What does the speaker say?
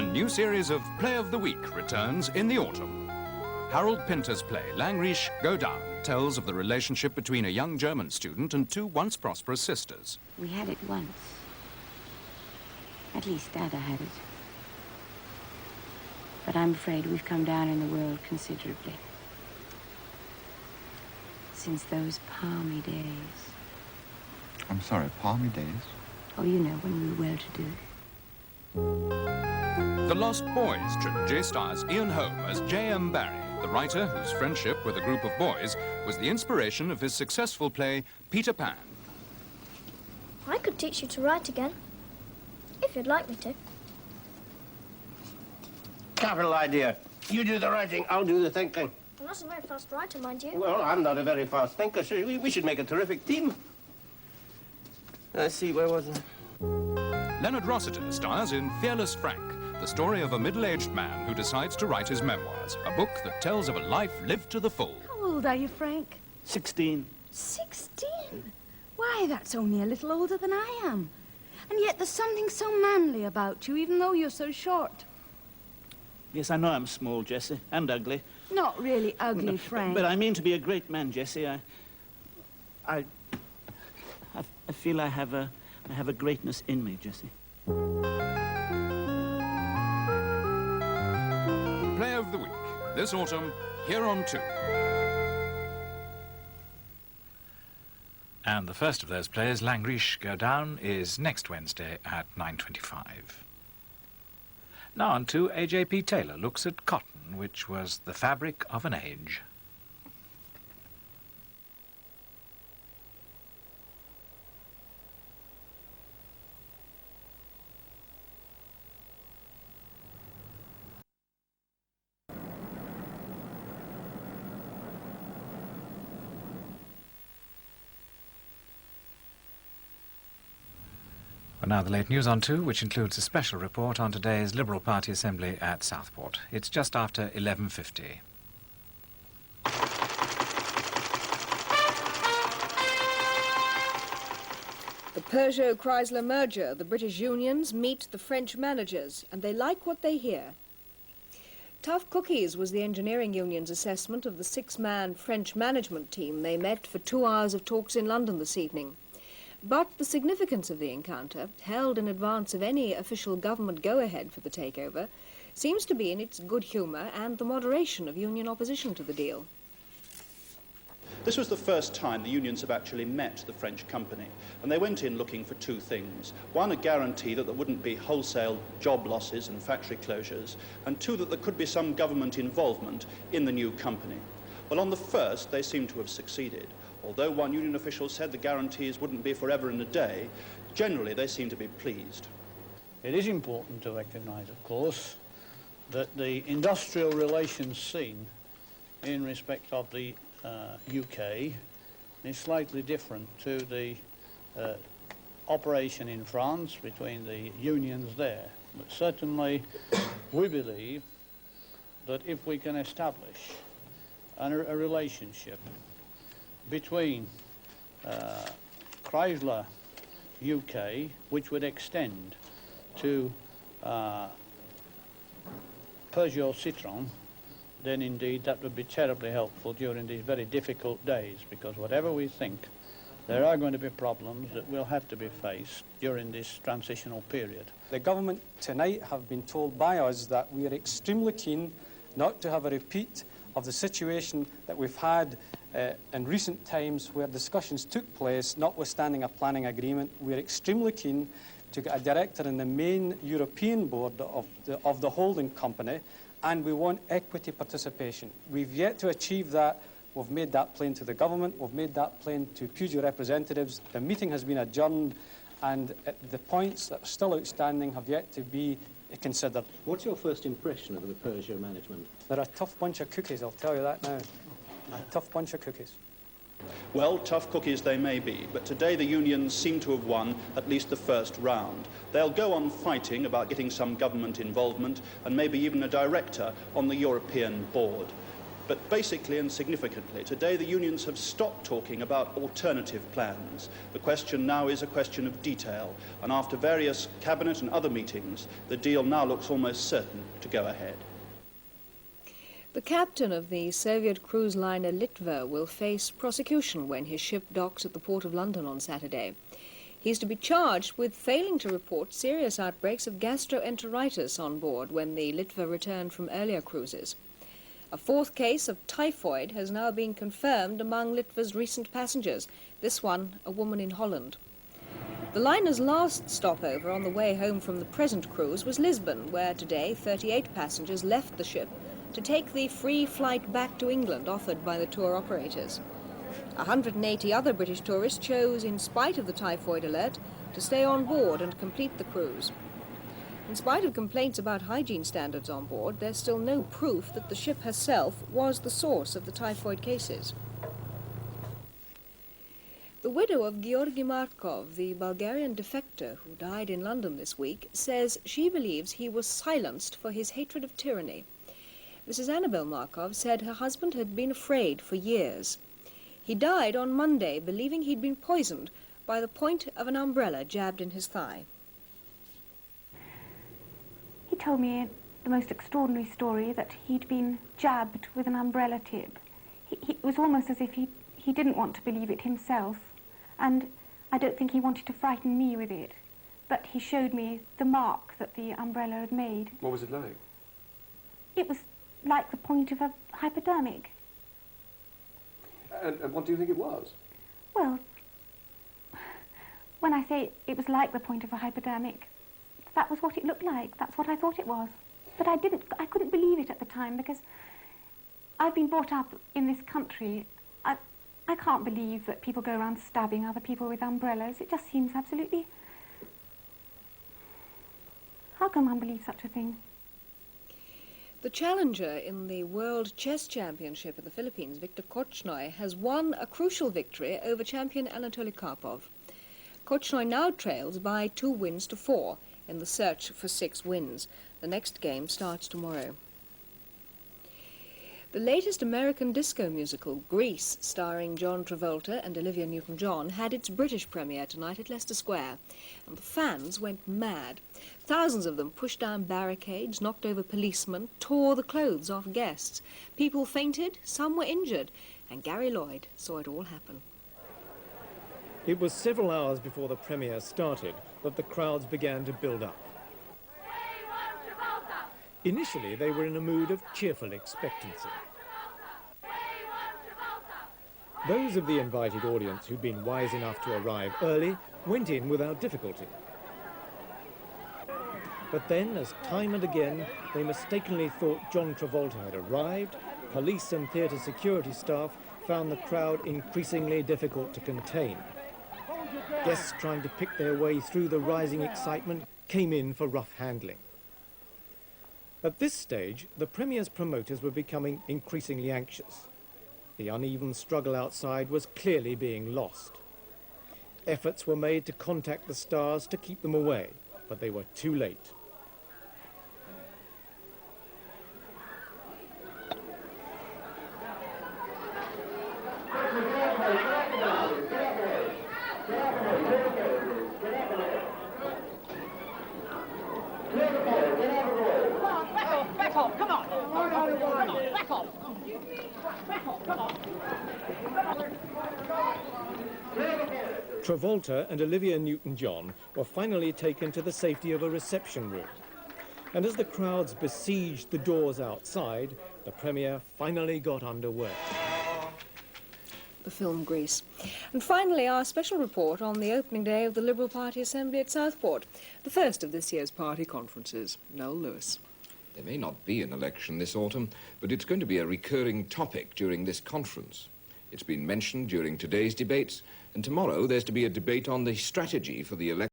A new series of Play of the Week returns in the autumn. Harold Pinter's play, Langriche Go Down, tells of the relationship between a young German student and two once prosperous sisters. We had it once. At least Dada had it. But I'm afraid we've come down in the world considerably. Since those palmy days. I'm sorry, palmy days? Oh, you know, when we were well-to-do. The Lost Boys trilogy stars Ian Holm as J.M. Barrie, the writer whose friendship with a group of boys was the inspiration of his successful play, Peter Pan. I could teach you to write again, if you'd like me to. Capital idea. You do the writing, I'll do the thinking. I'm not a very fast writer, mind you. Well, I'm not a very fast thinker, so we should make a terrific team. Let's see, where was I? Leonard Rossiter stars in Fearless Frank, the story of a middle-aged man who decides to write his memoirs, a book that tells of a life lived to the full. How old are you, Frank? 16. 16? Why, that's only a little older than I am. And yet there's something so manly about you, even though you're so short. Yes, I know I'm small, Jessie, and ugly. Not really ugly, Frank. But I mean to be a great man, Jessie. I feel I have a greatness in me, Jessie. Play of the Week, this autumn, here on 2. And the first of those plays, Langriche Go Down, is next Wednesday at 9:25. Now on to A.J.P. Taylor looks at cotton, which was the fabric of an age. Well, now the late news on 2, which includes a special report on today's Liberal Party Assembly at Southport. It's just after 11:50. The Peugeot-Chrysler merger, the British unions meet the French managers, and they like what they hear. Tough cookies was the engineering union's assessment of the 6-man French management team they met for 2 hours of talks in London this evening. But the significance of the encounter, held in advance of any official government go-ahead for the takeover, seems to be in its good humour and the moderation of union opposition to the deal. This was the first time the unions have actually met the French company, and they went in looking for 2 things. 1, a guarantee that there wouldn't be wholesale job losses and factory closures, and 2, that there could be some government involvement in the new company. Well, on the first, they seem to have succeeded. Although one union official said the guarantees wouldn't be forever and a day, generally they seem to be pleased. It is important to recognise, of course, that the industrial relations scene in respect of the UK is slightly different to the operation in France between the unions there. But certainly we believe that if we can establish a relationship between Chrysler UK, which would extend to Peugeot Citroën, then indeed that would be terribly helpful during these very difficult days, because whatever we think, there are going to be problems that will have to be faced during this transitional period. The government tonight have been told by us that we are extremely keen not to have a repeat of the situation that we've had in recent times where discussions took place, notwithstanding a planning agreement. We're extremely keen to get a director in the main European board of the holding company, and we want equity participation. We've yet to achieve that. We've made that plain to the government. We've made that plain to Peugeot representatives. The meeting has been adjourned, and the points that are still outstanding have yet to be considered. What's your first impression of the Peugeot management? They're a tough bunch of cookies, I'll tell you that now. A tough bunch of cookies. Well, tough cookies they may be, but today the unions seem to have won at least the first round. They'll go on fighting about getting some government involvement and maybe even a director on the European board. But basically and significantly, today the unions have stopped talking about alternative plans. The question now is a question of detail, and after various cabinet and other meetings, the deal now looks almost certain to go ahead. The captain of the Soviet cruise liner Litva will face prosecution when his ship docks at the port of London on Saturday. He's to be charged with failing to report serious outbreaks of gastroenteritis on board when the Litva returned from earlier cruises. A fourth case of typhoid has now been confirmed among Litva's recent passengers, this one a woman in Holland. The liner's last stopover on the way home from the present cruise was Lisbon, where today 38 passengers left the ship to take the free flight back to England offered by the tour operators. 180 other British tourists chose, in spite of the typhoid alert, to stay on board and complete the cruise. In spite of complaints about hygiene standards on board, there's still no proof that the ship herself was the source of the typhoid cases. The widow of Georgy Markov, the Bulgarian defector who died in London this week, says she believes he was silenced for his hatred of tyranny. Mrs. Annabel Markov said her husband had been afraid for years. He died on Monday, believing he'd been poisoned by the point of an umbrella jabbed in his thigh. He told me the most extraordinary story, that he'd been jabbed with an umbrella tip. It was almost as if he didn't want to believe it himself, and I don't think he wanted to frighten me with it. But he showed me the mark that the umbrella had made. What was it like? It was like the point of a hypodermic. And what do you think it was? Well, when I say it was like the point of a hypodermic, that was what it looked like. That's what I thought it was. But I couldn't believe it at the time, because I've been brought up in this country. I can't believe that people go around stabbing other people with umbrellas. It just seems absolutely... How can one believe such a thing? The challenger in the World Chess Championship in the Philippines, Viktor Korchnoi, has won a crucial victory over champion Anatoly Karpov. Korchnoi now trails by 2 wins to 4 in the search for 6 wins. The next game starts tomorrow. The latest American disco musical, Grease, starring John Travolta and Olivia Newton-John, had its British premiere tonight at Leicester Square, and the fans went mad. Thousands of them pushed down barricades, knocked over policemen, tore the clothes off guests. People fainted, some were injured, and Gary Lloyd saw it all happen. It was several hours before the premiere started that the crowds began to build up. Initially, they were in a mood of cheerful expectancy. Those of the invited audience who'd been wise enough to arrive early went in without difficulty. But then, as time and again they mistakenly thought John Travolta had arrived, police and theatre security staff found the crowd increasingly difficult to contain. Guests trying to pick their way through the rising excitement came in for rough handling. At this stage, the premiere's promoters were becoming increasingly anxious. The uneven struggle outside was clearly being lost. Efforts were made to contact the stars to keep them away, but they were too late. Travolta and Olivia Newton-John were finally taken to the safety of a reception room. And as the crowds besieged the doors outside, the premiere finally got underway. The film Grease. And finally, our special report on the opening day of the Liberal Party Assembly at Southport, the first of this year's party conferences. Noel Lewis. There may not be an election this autumn, but it's going to be a recurring topic during this conference. It's been mentioned during today's debates, and tomorrow there's to be a debate on the strategy for the election.